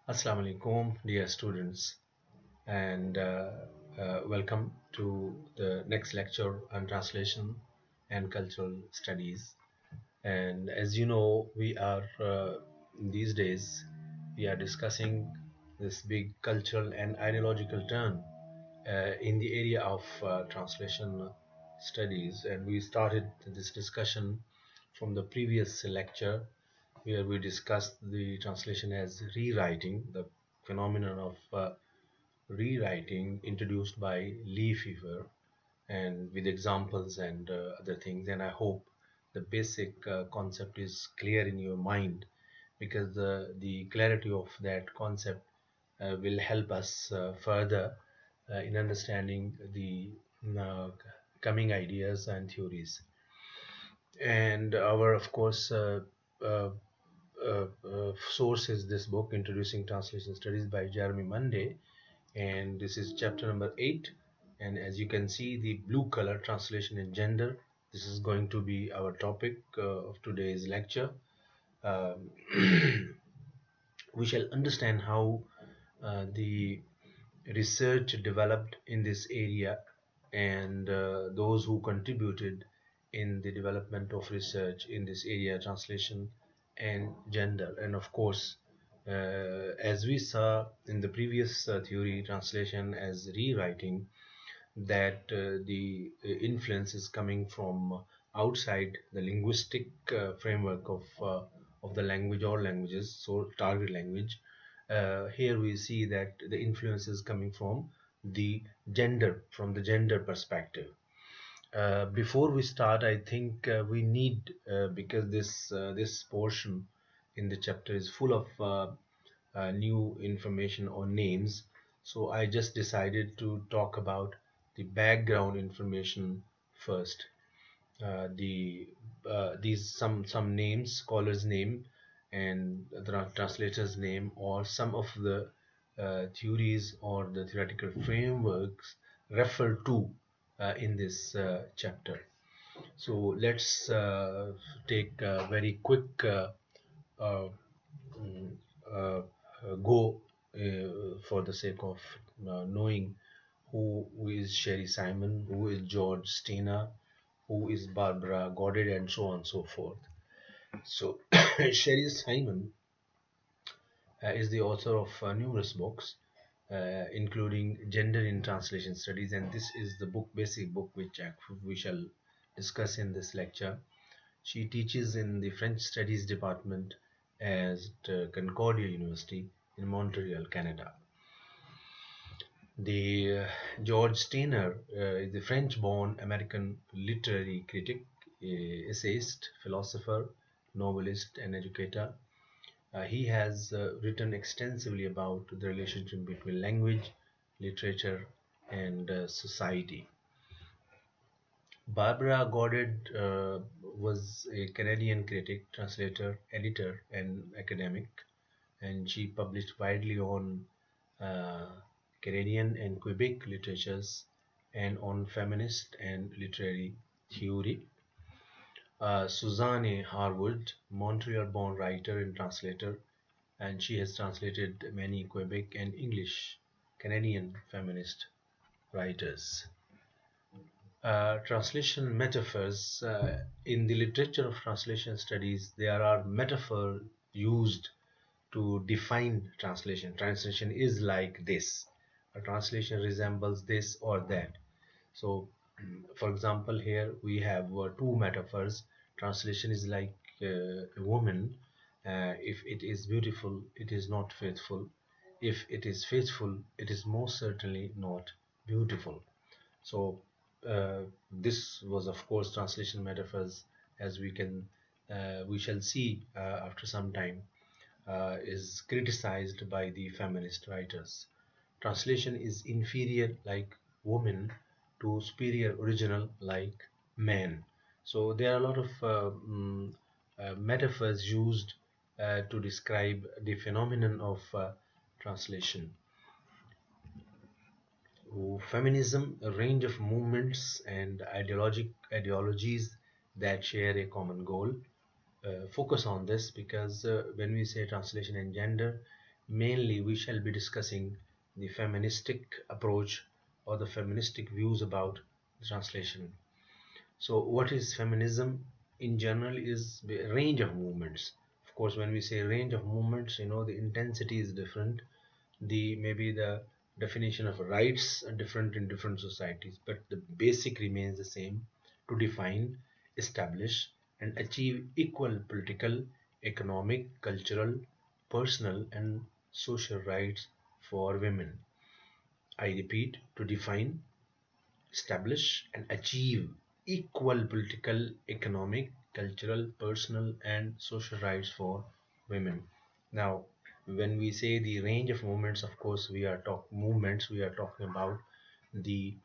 Assalamu alaikum, dear students, and welcome to the next lecture on translation and cultural studies. And as you know, we are these days we are discussing this big cultural and ideological turn in the area of translation studies, and we started this discussion from the previous lecture where we discussed the translation as rewriting, the phenomenon of rewriting introduced by Lee Fever, and with examples and other things. And I hope the basic concept is clear in your mind, because the clarity of that concept will help us further in understanding the uh, coming ideas and theories. And our, of course, source is this book, Introducing Translation Studies by Jeremy Monday, and this is chapter number 8. And as you can see, the blue color, translation and gender, this is going to be our topic of today's lecture. Um, we shall understand how the research developed in this area, and those who contributed in the development of research in this area, translation and gender. And of course, as we saw in the previous theory, translation as rewriting, that the influence is coming from outside the linguistic framework of the language or languages, so target language. Here we see that the influence is coming from from the gender perspective. Before we start, I think we need, because this portion in the chapter is full of new information or names, so I just decided to talk about the background information first. These some names, scholars' name, and the translator's name, or some of the theories or the theoretical frameworks referred to in this chapter. So let's take a very quick uh, mm, uh, go for the sake of knowing who is Sherry Simon, who is George Steiner, who is Barbara Goddard, and so on and so forth. So Sherry Simon is the author of numerous books, including Gender in Translation Studies, and this is the basic book, which we shall discuss in this lecture. She teaches in the French Studies Department at Concordia University in Montreal, Canada. The George Steiner is a French-born American literary critic, essayist, philosopher, novelist, and educator. He has written extensively about the relationship between language, literature, and society. Barbara Goddard was a Canadian critic, translator, editor, and academic, and she published widely on uh, Canadian and Quebec literatures and on feminist and literary theory. Suzanne Harwood, Montreal-born writer and translator, and she has translated many Quebec and English Canadian feminist writers. Translation metaphors. In the literature of translation studies, there are metaphors used to define translation. Translation is like this. A translation resembles this or that. So, for example, here we have two metaphors. Translation is like a woman. If it is beautiful, it is not faithful. If it is faithful, it is most certainly not beautiful. So this was, of course, translation metaphors, as we shall see after some time, is criticized by the feminist writers. Translation is inferior, like woman, to superior original, like man. So there are a lot of metaphors used to describe the phenomenon of translation. Feminism, a range of movements and ideologies that share a common goal. Focus on this, because when we say translation and gender, mainly we shall be discussing the feministic approach or the feministic views about the translation. So what is feminism in general is a range of movements. Of course, when we say range of movements, the intensity is different. The maybe the definition of rights are different in different societies, but the basic remains the same: to define, establish, and achieve equal political, economic, cultural, personal, and social rights for women. I repeat, to define, establish, and achieve equal political, economic, cultural, personal, and social rights for women. Now, when we say the range of movements, of course, we are talking about the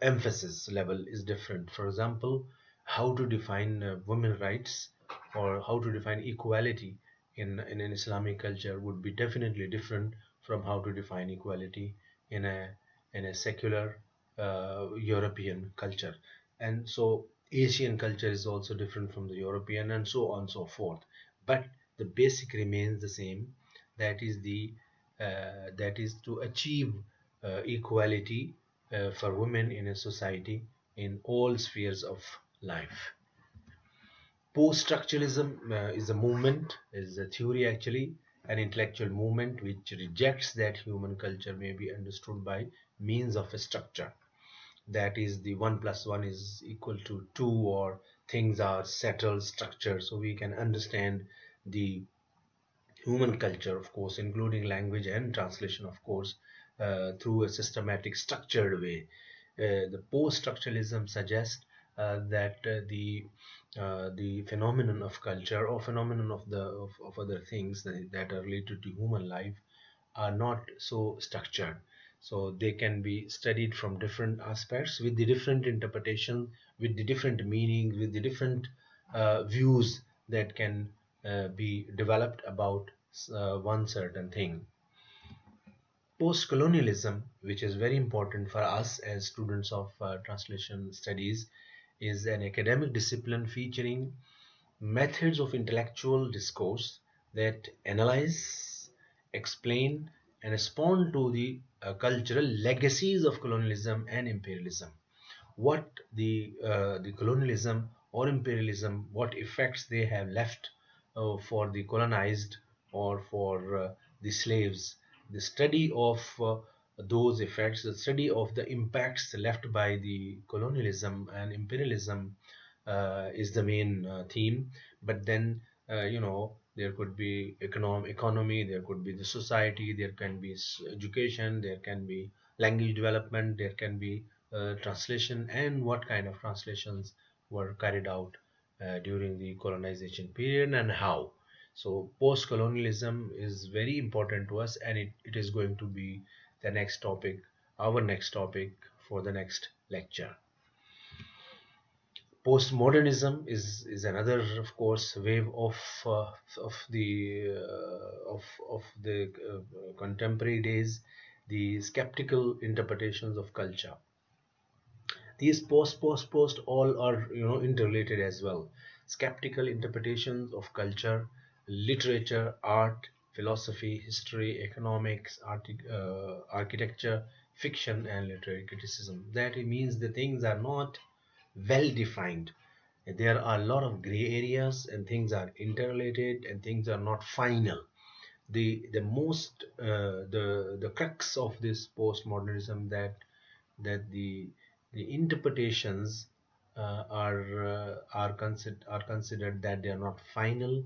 emphasis level is different. For example, how to define women rights or how to define equality in an Islamic culture would be definitely different from how to define equality in a secular European culture. And so Asian culture is also different from the European, and so on and so forth. But the basic remains the same. That is to achieve equality for women in a society in all spheres of life. Post-structuralism is a movement, is a theory actually, an intellectual movement which rejects that human culture may be understood by means of a structure. That is, the 1 plus 1 is equal to 2, or things are settled, structured, so we can understand the human culture, of course, including language and translation, of course, through a systematic, structured way. The post-structuralism suggests that the phenomenon of culture or phenomenon of other things that are related to human life are not so structured. So they can be studied from different aspects with the different interpretation, with the different meanings, with the different views that can be developed about one certain thing. Post-colonialism, which is very important for us as students of translation studies, is an academic discipline featuring methods of intellectual discourse that analyze, explain, and respond to the cultural legacies of colonialism and imperialism. What the colonialism or imperialism, what effects they have left for the colonized or for the slaves. The study of those effects, the study of the impacts left by the colonialism and imperialism is the main theme. But then there could be economy, there could be the society, there can be education, there can be language development, there can be translation, and what kind of translations were carried out during the colonization period and how. So post-colonialism is very important to us, and it is going to be the next topic, our next topic for the next lecture. Postmodernism is another, of course, wave of the contemporary days, the skeptical interpretations of culture. These post all are interrelated as well. Skeptical interpretations of culture, literature, art, philosophy, history, economics, architecture, fiction, and literary criticism. That means the things are not well defined. There are a lot of gray areas, and things are interrelated, and things are not final. The crux of this postmodernism, that the interpretations are considered that they are not final.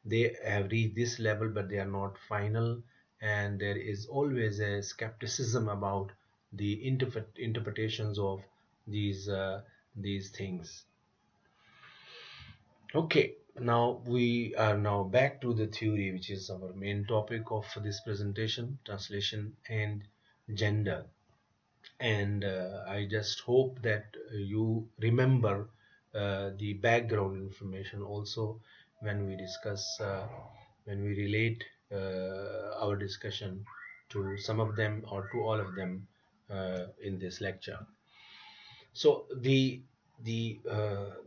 They have reached this level, but they are not final, and there is always a skepticism about the interpretations of these things. Okay, now we are now back to the theory, which is our main topic of this presentation: translation and gender. And I just hope that you remember the background information also when we discuss, when we relate our discussion to some of them or to all of them in this lecture. So the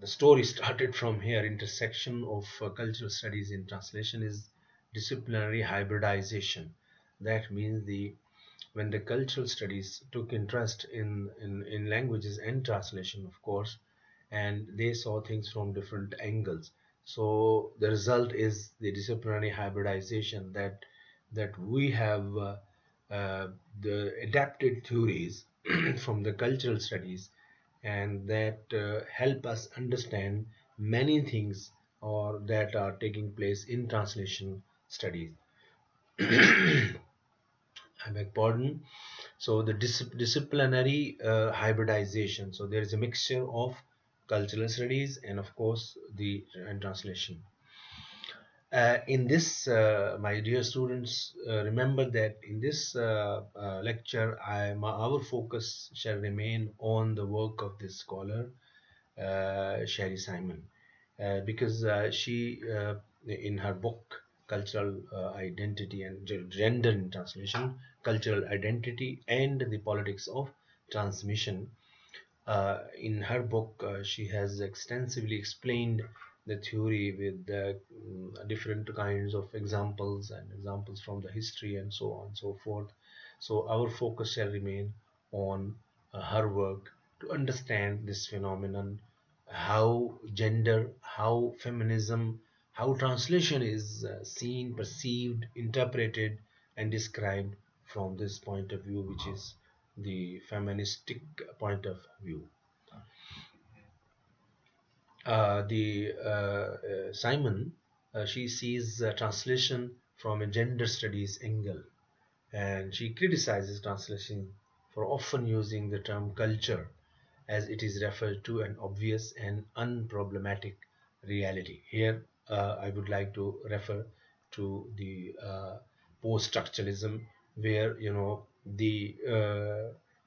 story started from here. Intersection of cultural studies in translation is disciplinary hybridization. That means when the cultural studies took interest in languages and translation, of course, and they saw things from different angles. So the result is the disciplinary hybridization, that we have uh, the adapted theories from the cultural studies, and that help us understand many things or that are taking place in translation studies. I beg pardon. So the disciplinary hybridization. So there is a mixture of cultural studies and of course the and translation. In this, my dear students, remember that in this lecture, our focus shall remain on the work of this scholar, Sherry Simon, because she, in her book, Cultural Identity and Gender in Translation, Cultural Identity and the Politics of Transmission, in her book, she has extensively explained the theory with different kinds of examples and examples from the history and so on and so forth. So our focus shall remain on her work to understand this phenomenon, how gender, how feminism, how translation is seen, perceived, interpreted, and described from this point of view, which is the feministic point of view. The Simon, she sees translation from a gender studies angle, and she criticizes translation for often using the term culture as it is referred to an obvious and unproblematic reality. Here, I would like to refer to the post-structuralism, where the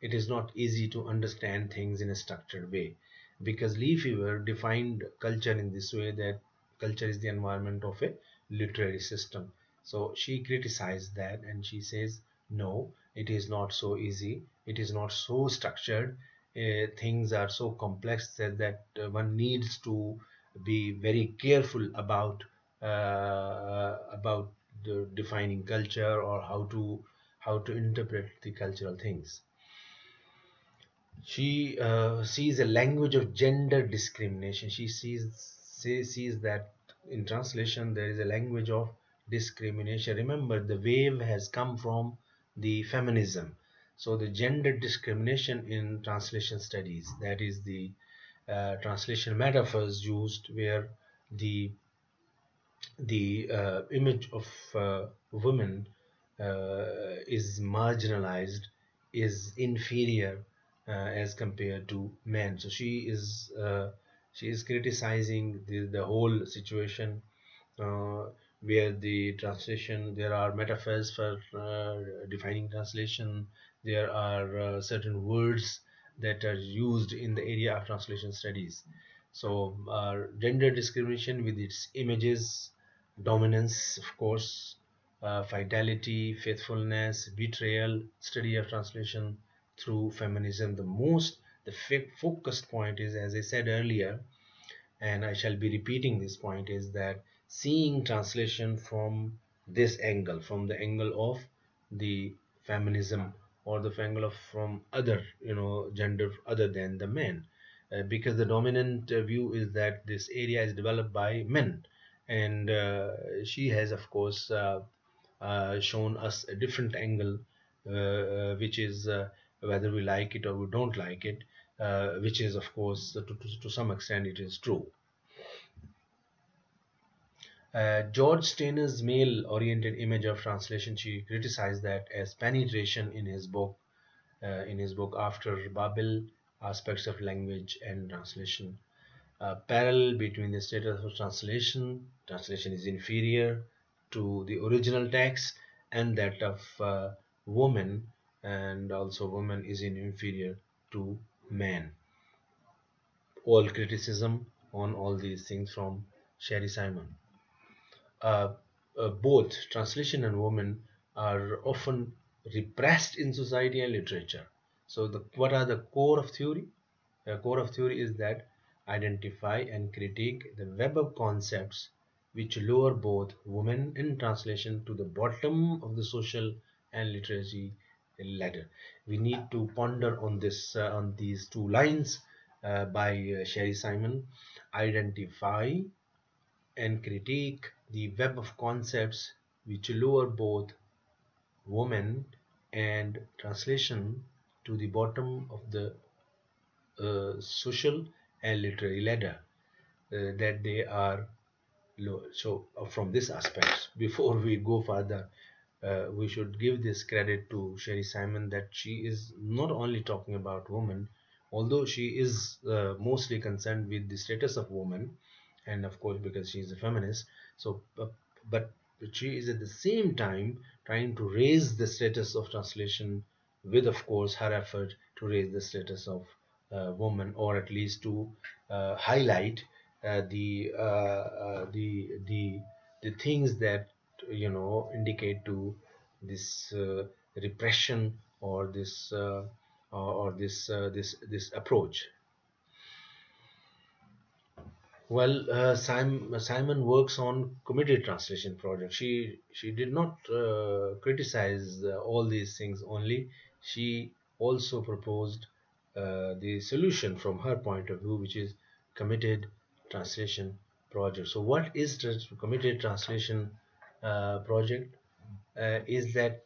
it is not easy to understand things in a structured way, because Lefevre defined culture in this way, that culture is the environment of a literary system. So she criticized that and she says, no, it is not so easy, it is not so structured. Things are so complex that one needs to be very careful about the defining culture, or how to interpret the cultural things. She sees a language of gender discrimination. She sees that in translation there is a language of discrimination. Remember, the wave has come from the feminism. So the gender discrimination in translation studies, that is the translation metaphors used, where the image of women is marginalized, is inferior as compared to men. So she is criticizing the whole situation, uh, where the translation, there are metaphors for defining translation, there are certain words that are used in the area of translation studies. So gender discrimination with its images, dominance, of course, fidelity, faithfulness, betrayal, study of translation through feminism. The focused point is, as I said earlier, and I shall be repeating this point, is that seeing translation from this angle, from the angle of the feminism, or the angle of from other, gender other than the men, because the dominant view is that this area is developed by men, and she has, of course, shown us a different angle, which is, whether we like it or we don't like it, which is, of course, to some extent it is true. George Steiner's male-oriented image of translation, she criticized that as penetration in his book After Babel, Aspects of Language and Translation. Parallel between the status of translation is inferior to the original text, and that of woman, and also woman is inferior to man. All criticism on all these things from Sherry Simon. uh, Both translation and women are often repressed in society and literature. So, what are the core of theory? The core of theory is that identify and critique the web of concepts which lower both women in translation to the bottom of the social and literacy ladder. We need to ponder on this on these two lines by Sherry Simon. Identify and critique the web of concepts which lower both women and translation to the bottom of the social and literary ladder, that they are low. So, from this aspect, before we go further, we should give this credit to Sherry Simon that she is not only talking about women, although she is mostly concerned with the status of women, and of course because she is a feminist. So, but she is at the same time trying to raise the status of translation with, of course, her effort to raise the status of woman, or at least to highlight the things that indicate to this repression, or this approach. Well, Simon works on committed translation projects. She did not criticize all these things only. She also proposed the solution from her point of view, which is committed translation project. So, what is committed translation project? Is that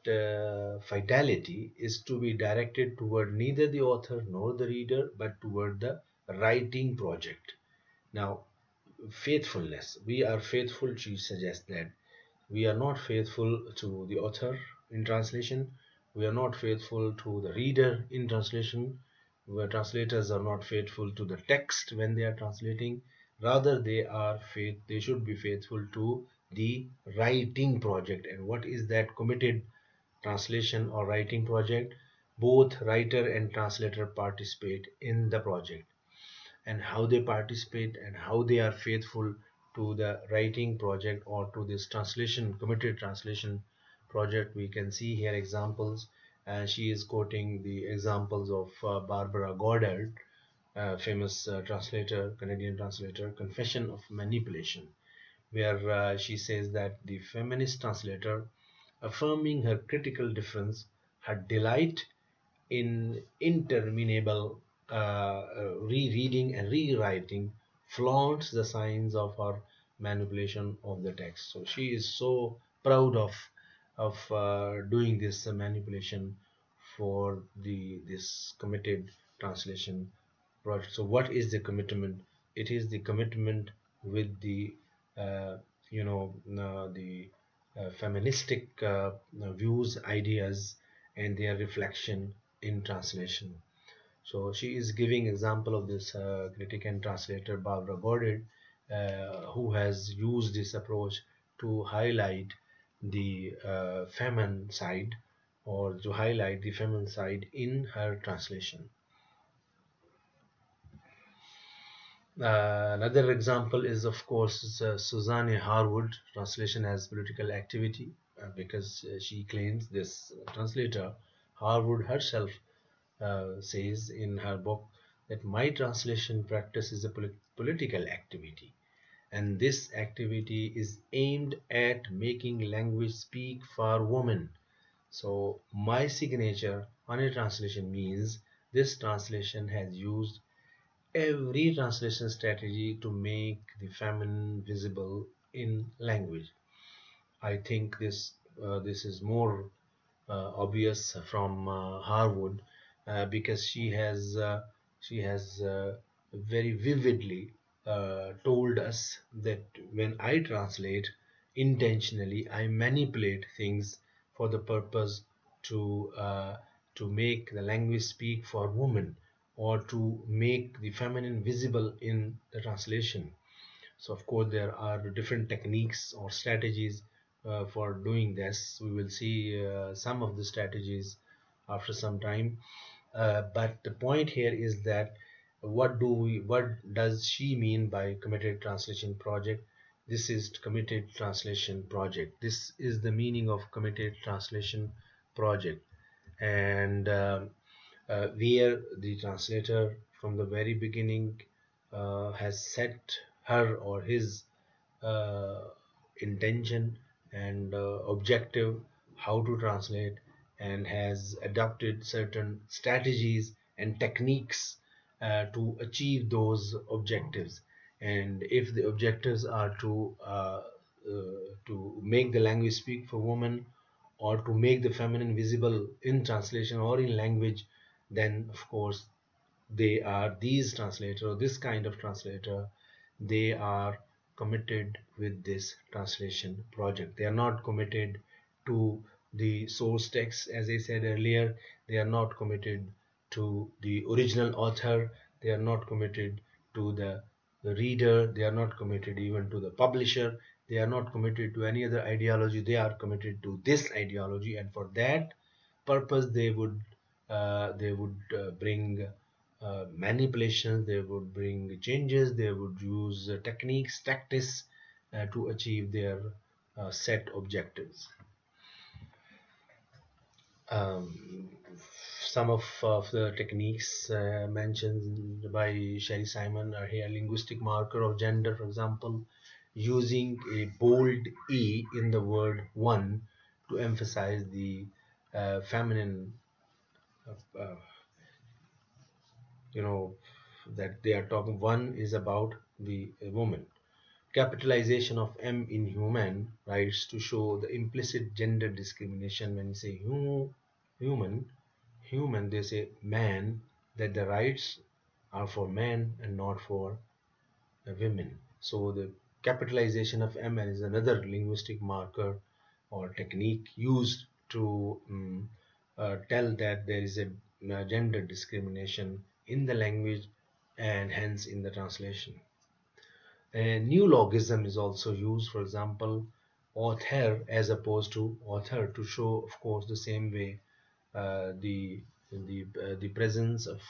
fidelity is to be directed toward neither the author nor the reader, but toward the writing project. Now, faithfulness. We are faithful, she suggests that. We are not faithful to the author in translation. We are not faithful to the reader in translation. Where translators are not faithful to the text when they are translating. Rather, they should be faithful to the writing project. And what is that committed translation or writing project? Both writer and translator participate in the project, and how they participate and how they are faithful to the writing project or to this translation, committed translation project. We can see here examples, and she is quoting the examples of Barbara Goddard, famous translator, Canadian translator, Confession of Manipulation, where she says that the feminist translator, affirming her critical difference, her delight in interminable rereading and rewriting, flaunts the signs of her manipulation of the text. So she is so proud of doing this manipulation for this committed translation project. So what is the commitment? It is the commitment with the uh, the feministic views, ideas, and their reflection in translation. So she is giving example of this critic and translator Barbara Goddard, who has used this approach to highlight the feminine side, or to highlight the feminine side in her translation. Another example is, of course, Suzanne Harwood translation as political activity, because she claims, this translator Harwood herself says in her book that my translation practice is a political activity, and this activity is aimed at making language speak for women. So my signature on a translation means this translation has used every translation strategy to make the feminine visible in language. I think this is more obvious from Harwood, because she has very vividly told us that when I translate intentionally, I manipulate things for the purpose to uh, to make the language speak for women, or to make the feminine visible in the translation. So of course there are different techniques or strategies for doing this. We will see some of the strategies after some time. But the point here is that what does she mean by committed translation project? This is committed translation project. This is the meaning of committed translation project. And where the translator from the very beginning has set her or his uh, intention and objective how to translate, and has adopted certain strategies and techniques to achieve those objectives. And if the objectives are to make the language speak for women, or to make the feminine visible in translation or in language, then of course they are these translator, or this kind of translator, they are committed with this translation project. They are not committed to the source text, as I said earlier. They are not committed to the original author. They are not committed to the reader. They are not committed even to the publisher. They are not committed to any other ideology. They are committed to this ideology, and for that purpose they would bring manipulations, they would bring changes, they would use techniques, tactics to achieve their set objectives. Um, some of the techniques mentioned by Sherry Simon are here: linguistic marker of gender, for example, using a bold E in the word one to emphasize the feminine, uh, you know, that they are talking. One is about the woman. Capitalization of M in human rights to show the implicit gender discrimination. When you say human, human, they say man, that the rights are for men and not for women. So the capitalization of M is another linguistic marker or technique used to tell that there is a gender discrimination in the language, and hence in the translation. A neologism is also used, for example, author as opposed to author, to show, of course, the same way the presence of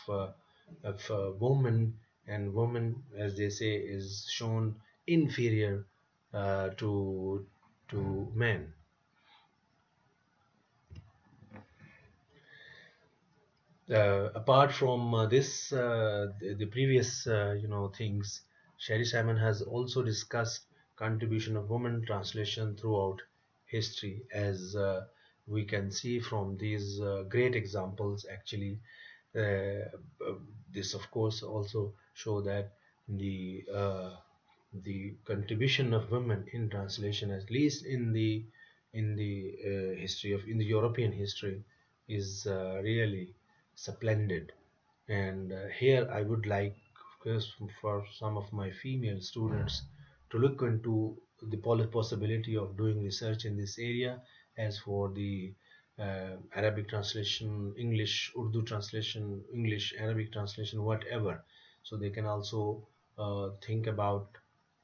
woman, and woman, as they say, is shown inferior to men. Apart from the previous things, Sherry Simon has also discussed contribution of women translation throughout history, as we can see from these great examples. Actually, uh, uh, this of course also show that the contribution of women in translation, at least in the history of in the European history, is really splendid. And here I would like, of course, for some of my female students to look into the possibility of doing research in this area. As for the Arabic translation, English, Urdu translation, English, Arabic translation, whatever. So they can also think about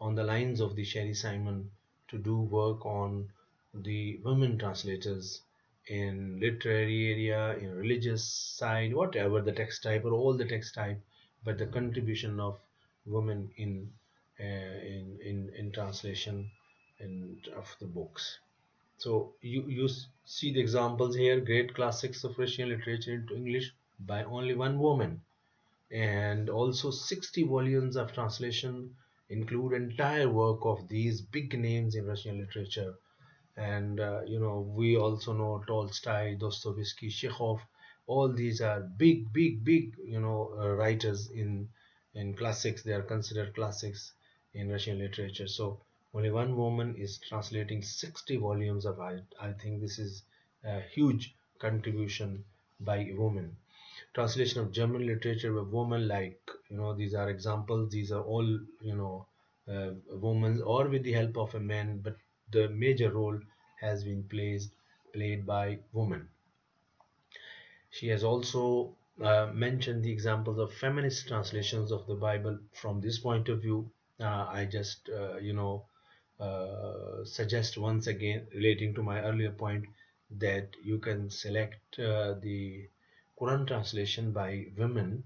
on the lines of the Sherry Simon to do work on the women translators in literary area, in religious side, whatever the text type or all the text type, but the contribution of women in translation and of the books. So you see the examples here: great classics of Russian literature into English by only one woman, and also 60 volumes of translation include entire work of these big names in Russian literature. And we also know Tolstoy, Dostoevsky, Chekhov. All these are big writers in classics. They are considered classics in Russian literature. So only one woman is translating 60 volumes of it. I think this is a huge contribution by a woman. Translation of German literature by women, like these are examples. These are all women, or with the help of a man, but the major role has been played by women. She has also mentioned the examples of feminist translations of the Bible. From this point of view, I just suggest once again, relating to my earlier point, that you can select the Quran translation by women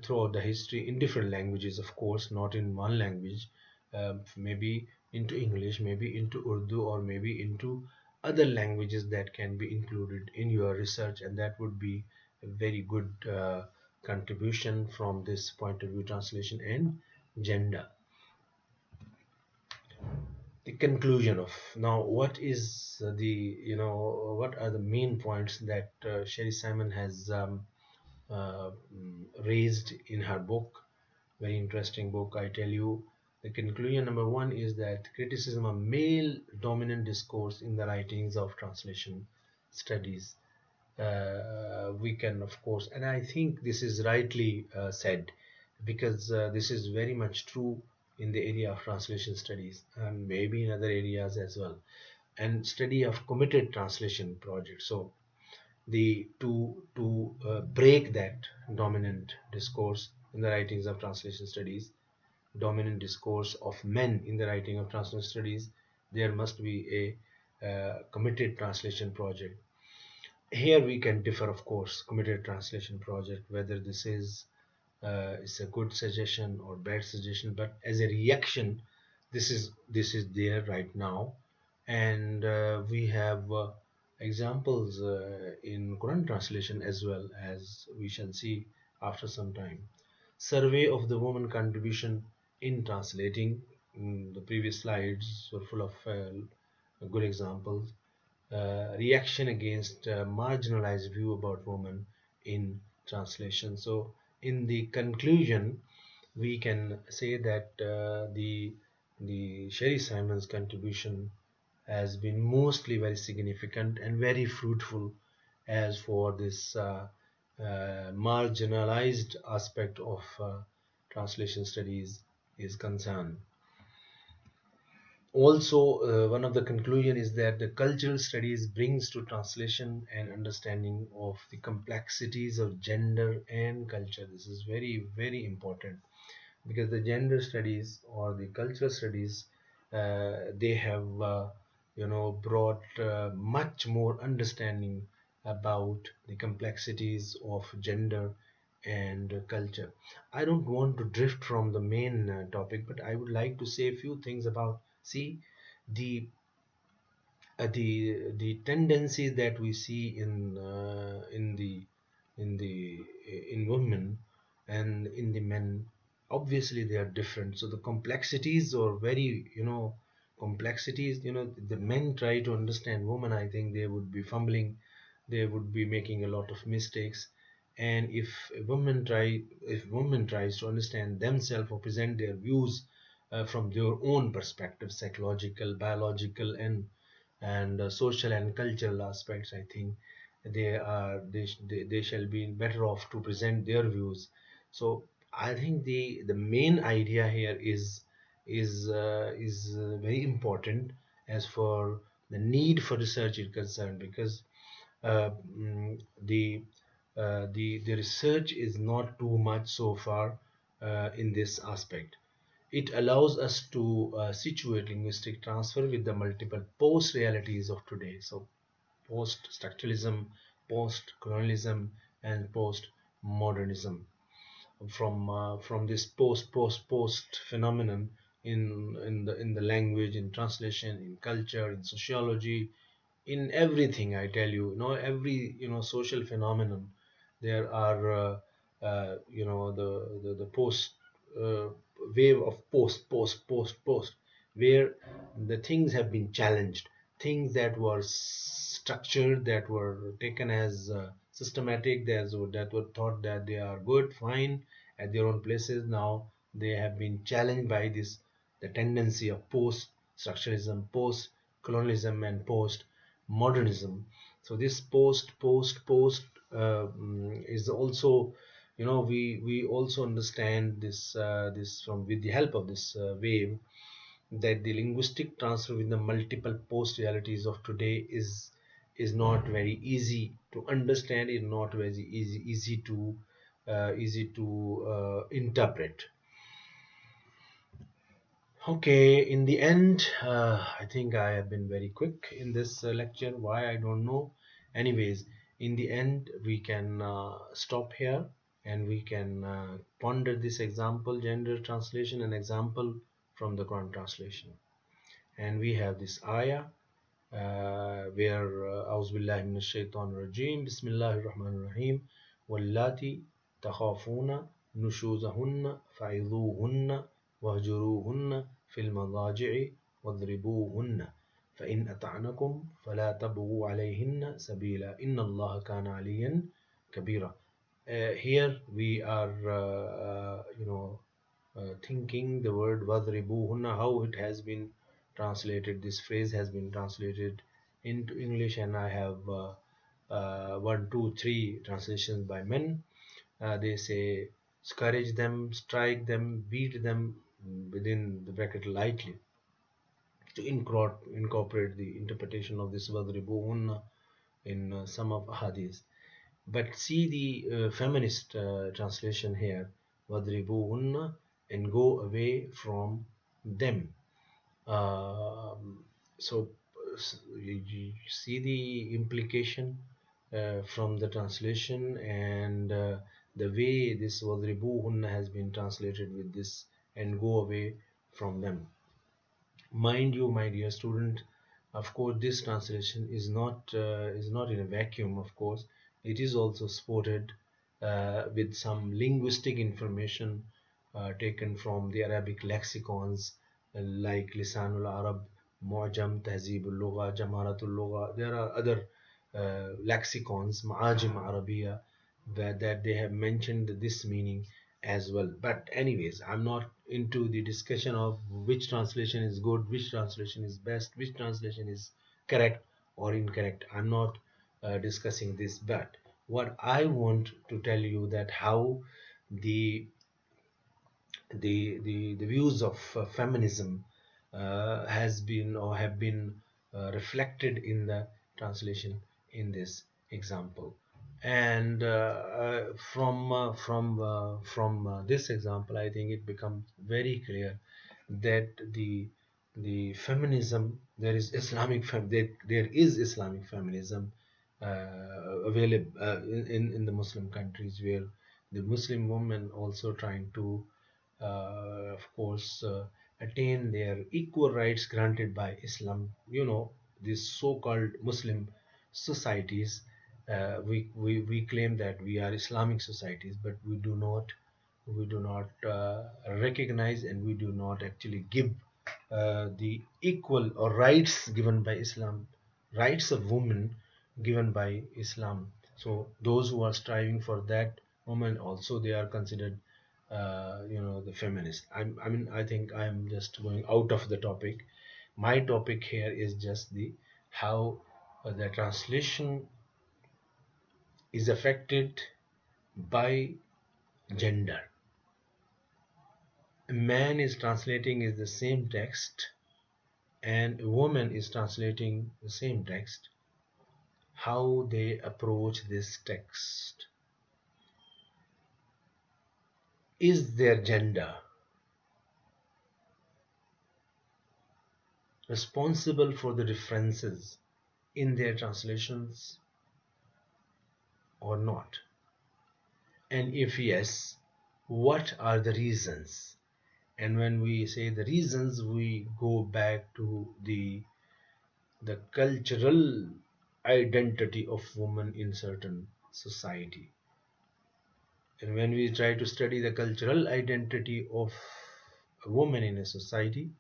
throughout the history in different languages, of course, not in one language, maybe into English, maybe into Urdu, or maybe into other languages that can be included in your research, and that would be a very good contribution from this point of view, translation and gender. the conclusion of now what is the what are the main points that Sherry Simon has raised in her book. Very interesting book, I tell you. The conclusion number one is that criticism of male dominant discourse in the writings of translation studies. We can, of course, and I think this is rightly said, because this is very much true in the area of translation studies and maybe in other areas as well, and study of committed translation projects. So the to break that dominant discourse in the writings of translation studies, dominant discourse of men in the writing of translation studies, there must be a committed translation project. Here we can differ, of course. Committed translation project, whether this is a good suggestion or bad suggestion, but as a reaction, this is there right now. And we have examples in Quran translation as well, as we shall see after some time. Survey of the woman contribution in translating. The previous slides were full of good examples. Reaction against marginalized view about women in translation. So in the conclusion, we can say that the Sherry Simon's contribution has been mostly very significant and very fruitful as for this marginalized aspect of translation studies is concerned. Also, one of the conclusion is that the cultural studies brings to translation an understanding of the complexities of gender and culture. This is very, very important, because the gender studies or the cultural studies, they have brought much more understanding about the complexities of gender and culture. I don't want to drift from the main topic, but I would like to say a few things about, see, the the tendencies that we see in women and in the men. Obviously they are different, so the complexities are very, complexities, the men try to understand women, I think they would be fumbling, they would be making a lot of mistakes. And if women tries to understand themselves or present their views from their own perspective, psychological, biological, and social and cultural aspects, I think they shall be better off to present their views. So I think the main idea here is very important as for the need for research is concerned, because uh, mm, the the research is not too much so far in this aspect. It allows us to situate linguistic transfer with the multiple post realities of today. So post structuralism, post colonialism, and post modernism. From this post phenomenon in the language, in translation, in culture, in sociology, in everything, I tell you, every social phenomenon, there are the post uh, wave of post where the things have been challenged, things that were structured, that were taken as systematic, that were thought that they are good, fine at their own places. Now they have been challenged by this, the tendency of post structuralism, post colonialism, and post modernism. So this post is also, we also understand this from with the help of this wave, that the linguistic transfer with the multiple post realities of today is not very easy to understand, is not very easy to interpret. Okay, in the end, I think I have been very quick in this lecture. Why, I don't know. Anyways, in the end, we can stop here, and we can ponder this example, gender translation, an example from the Quran translation. And we have this ayah where أعوذ بالله من الشيطان الرجيم بسم الله الرحمن الرحيم واللاتي تخافون نشوزهن فعظوهن واهجروهن في المضاجع وَاضْرِبُوهُنَّ فَإِنْ أَطَعْنَكُمْ فَلَا تَبْغُوا عَلَيْهِنَّ سَبِيلًا إِنَّ اللَّهَ كَانَ عَلِيًّا كَبِيرًا. Here we are, thinking the word وَاضْرِبُوهُنَّ, how it has been translated. This phrase has been translated into English, and I have one, two, three translations by men. They say, scourge them, strike them, beat them, within the bracket lightly, to incorporate the interpretation of this Vadribuhunna in some of hadith. But see the feminist translation here, Vadribuhunna, and go away from them. So you see the implication from the translation, and the way this Vadribuhunna has been translated with this, and go away from them. Mind you, my dear student, of course this translation is not in a vacuum. Of course it is also supported with some linguistic information taken from the Arabic lexicons, like Lisanul Arab, Mu'jam, Tahzibul Lugha, Jamaratul Lugha. There are other lexicons, Ma'ajim Arabiya, that they have mentioned this meaning as well. But anyways, I'm not into the discussion of which translation is good, which translation is best, which translation is correct or incorrect. I'm not discussing this. But what I want to tell you, that how the the views of feminism has been, or have been reflected in the translation in this example. And from this example, I think it becomes very clear that the feminism, there is there is Islamic feminism available in the Muslim countries, where the Muslim women also trying to of course attain their equal rights granted by Islam. These so-called Muslim societies, we claim that we are Islamic societies, but we do not recognize, and we do not actually give the equal or rights given by Islam, rights of women given by Islam. So those who are striving for that women also, they are considered the feminist. I think I'm just going out of the topic. My topic here is just the how the translation is affected by gender. A man is translating is the same text, and a woman is translating the same text. How they approach this text, is their gender responsible for the differences in their translations or not? And if yes, what are the reasons? And when we say the reasons, we go back to the cultural identity of women in certain society. And when we try to study the cultural identity of a woman in a society,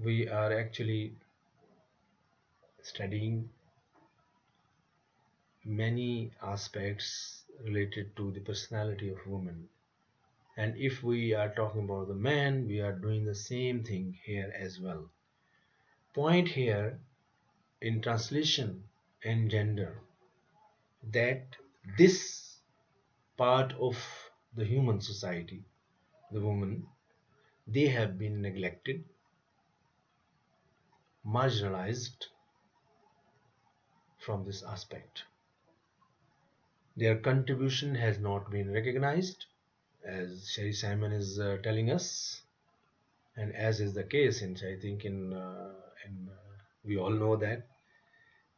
we are actually studying many aspects related to the personality of women. And if we are talking about the man, we are doing the same thing here as well. Point here in translation and gender, that this part of the human society, the woman, they have been neglected, marginalized from this aspect. Their contribution has not been recognized, as Sherry Simon is telling us, and as is the case in, I think, we all know that.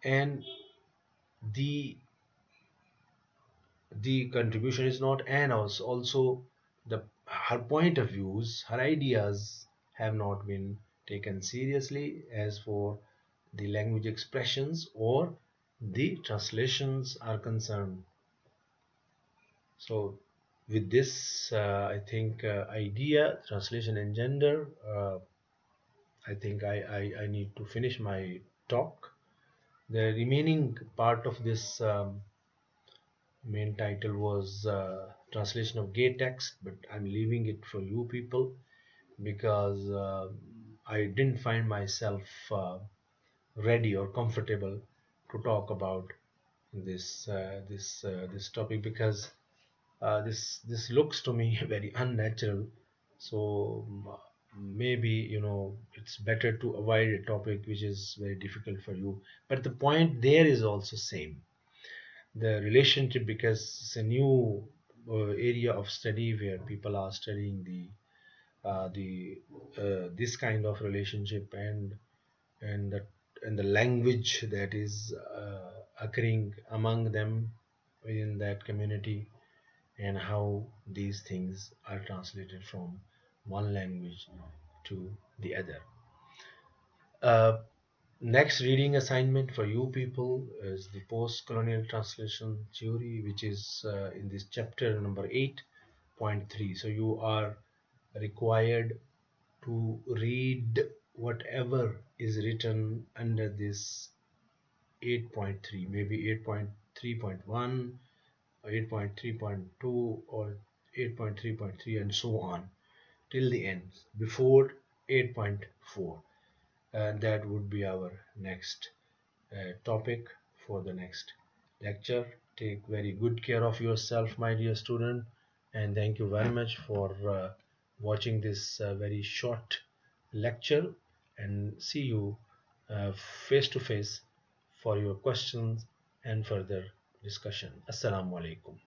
And the contribution is not, and also her point of views, her ideas have not been taken seriously as for the language expressions or the translations are concerned. So with this, I think idea, translation, and gender. I think I need to finish my talk. The remaining part of this main title was translation of gay text, but I'm leaving it for you people because I didn't find myself ready or comfortable to talk about this topic because this looks to me very unnatural. So maybe it's better to avoid a topic which is very difficult for you. But the point there is also same, the relationship, because it's a new area of study where people are studying the this kind of relationship and the and the language that is occurring among them in that community, and how these things are translated from one language to the other. Uh, Next reading assignment for you people is the post-colonial translation theory, which is in this chapter number 8.3. So you are required to read whatever is written under this 8.3, maybe 8.3.1 or 8.3.2 or 8.3.3 and so on till the end before 8.4. And that would be our next topic for the next lecture. Take very good care of yourself, my dear student, and thank you very much for watching this very short lecture, and see you face to face for your questions and further discussion. Assalamu alaikum.